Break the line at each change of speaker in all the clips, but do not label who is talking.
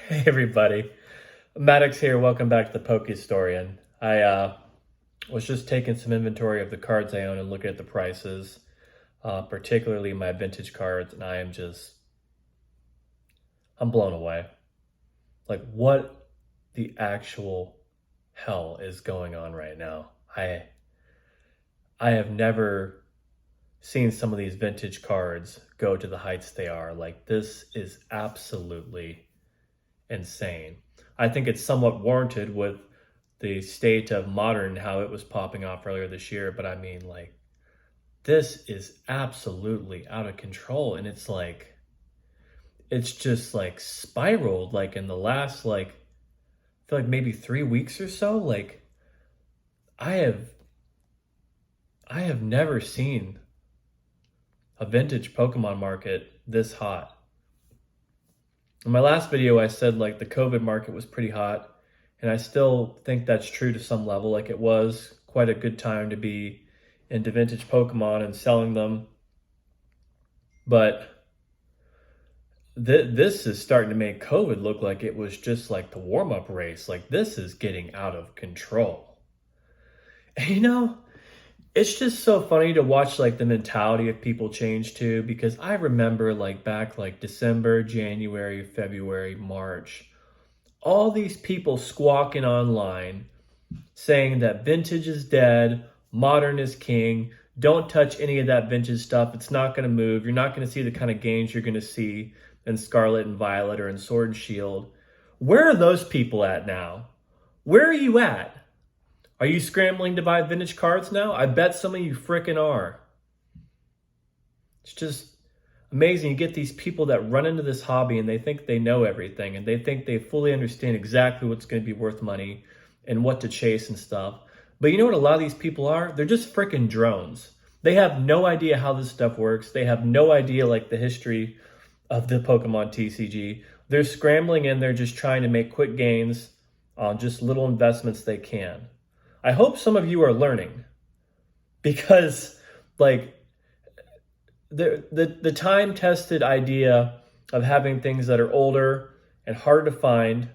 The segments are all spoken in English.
Hey everybody, Maddox here. Welcome back to the Poke Historian. I was just taking some inventory of the cards I own and looking at the prices, particularly my vintage cards, and I'm blown away. Like, what the actual hell is going on right now? I have never seen some of these vintage cards go to the heights they are. Like, this is absolutely insane. I think it's somewhat warranted with the state of modern, how it was popping off earlier this year. But I mean, like, this is absolutely out of control. And it's just like spiraled, like in the last, like, I feel like maybe 3 weeks or so. Like, I have, I have never seen a vintage Pokemon market this hot. In my last video, I said like the COVID market was pretty hot, and I still think that's true to some level. Like, it was quite a good time to be into vintage Pokemon and selling them. But this is starting to make COVID look like it was just like the warm-up race. Like, this is getting out of control. And it's just so funny to watch like the mentality of people change too, because I remember like back like December, January, February, March, all these people squawking online saying that vintage is dead, modern is king, don't touch any of that vintage stuff, it's not going to move, you're not going to see the kind of gains you're going to see in Scarlet and Violet or in Sword and Shield. Where are those people at now? Where are you at? Are you scrambling to buy vintage cards now? I bet some of you frickin' are. It's just amazing. You get these people that run into this hobby and they think they know everything and they think they fully understand exactly what's going to be worth money and what to chase and stuff. But you know what a lot of these people are? They're just frickin' drones. They have no idea how this stuff works. They have no idea like the history of the Pokemon TCG. They're scrambling and they're just trying to make quick gains on just little investments they can. I hope some of you are learning, because like the time-tested idea of having things that are older and hard to find,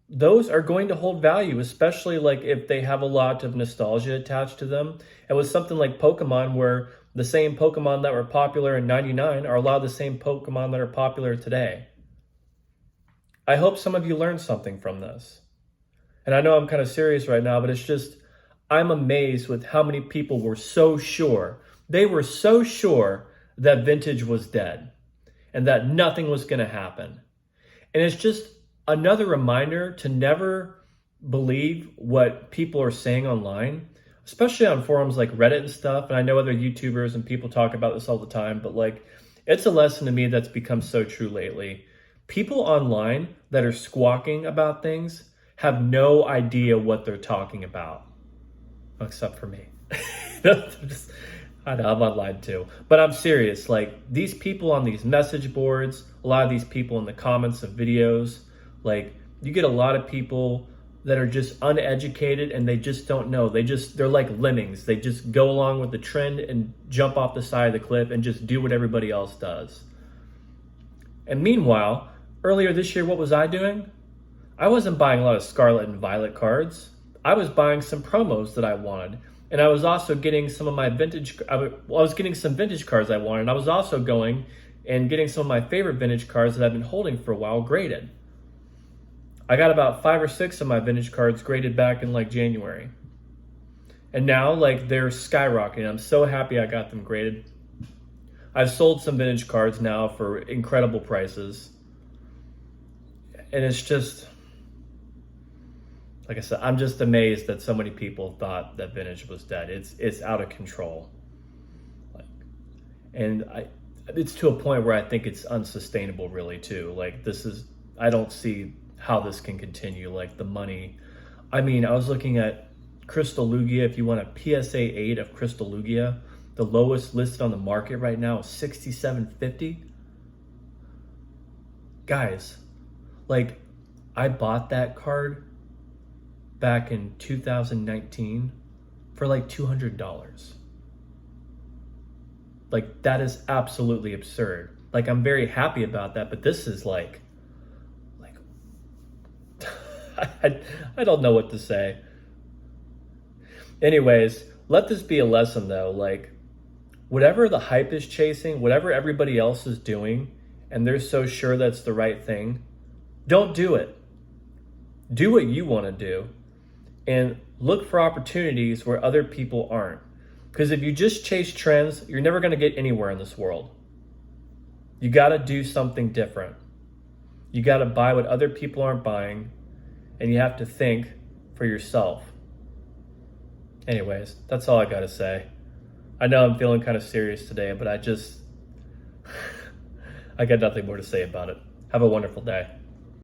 those are going to hold value, especially like if they have a lot of nostalgia attached to them. And with something like Pokemon, where the same Pokemon that were popular in 99 are a lot of the same Pokemon that are popular today. I hope some of you learned something from this. And I know I'm kind of serious right now, but it's just, I'm amazed with how many people were so sure. They were so sure that vintage was dead and that nothing was going to happen. And it's just another reminder to never believe what people are saying online, especially on forums like Reddit and stuff. And I know other YouTubers and people talk about this all the time, but like, it's a lesson to me that's become so true lately. People online that are squawking about things have no idea what they're talking about, except for me. I know, I'm online too. But I'm serious. Like, these people on these message boards, a lot of these people in the comments of videos, like, you get a lot of people that are just uneducated and they just don't know. They're like lemmings. They just go along with the trend and jump off the side of the cliff and just do what everybody else does. And meanwhile, earlier this year, what was I doing? I wasn't buying a lot of Scarlet and Violet cards. I was buying some promos that I wanted. And I was also getting some of my I was getting some vintage cards I wanted. And I was also going and getting some of my favorite vintage cards that I've been holding for a while graded. I got about 5 or 6 of my vintage cards graded back in like January. And now like they're skyrocketing. I'm so happy I got them graded. I've sold some vintage cards now for incredible prices. And it's just, like I said, I'm just amazed that so many people thought that vintage was dead. It's out of control. It's to a point where I think it's unsustainable really too. Like, I don't see how this can continue. Like, the money. I mean, I was looking at Crystal Lugia. If you want a PSA 8 of Crystal Lugia, the lowest listed on the market right now is $67.50. Guys, like, I bought that card back in 2019 for like $200. Like, that is absolutely absurd. Like, I'm very happy about that, but this is like I don't know what to say. Anyways, let this be a lesson though. Like, whatever the hype is chasing, whatever everybody else is doing, and they're so sure that's the right thing, don't do it. Do what you want to do and look for opportunities where other people aren't. Because if you just chase trends, you're never going to get anywhere in this world. You got to do something different. You got to buy what other people aren't buying, and you have to think for yourself. Anyways, that's all I got to say. I know I'm feeling kind of serious today, but I got nothing more to say about it. Have a wonderful day.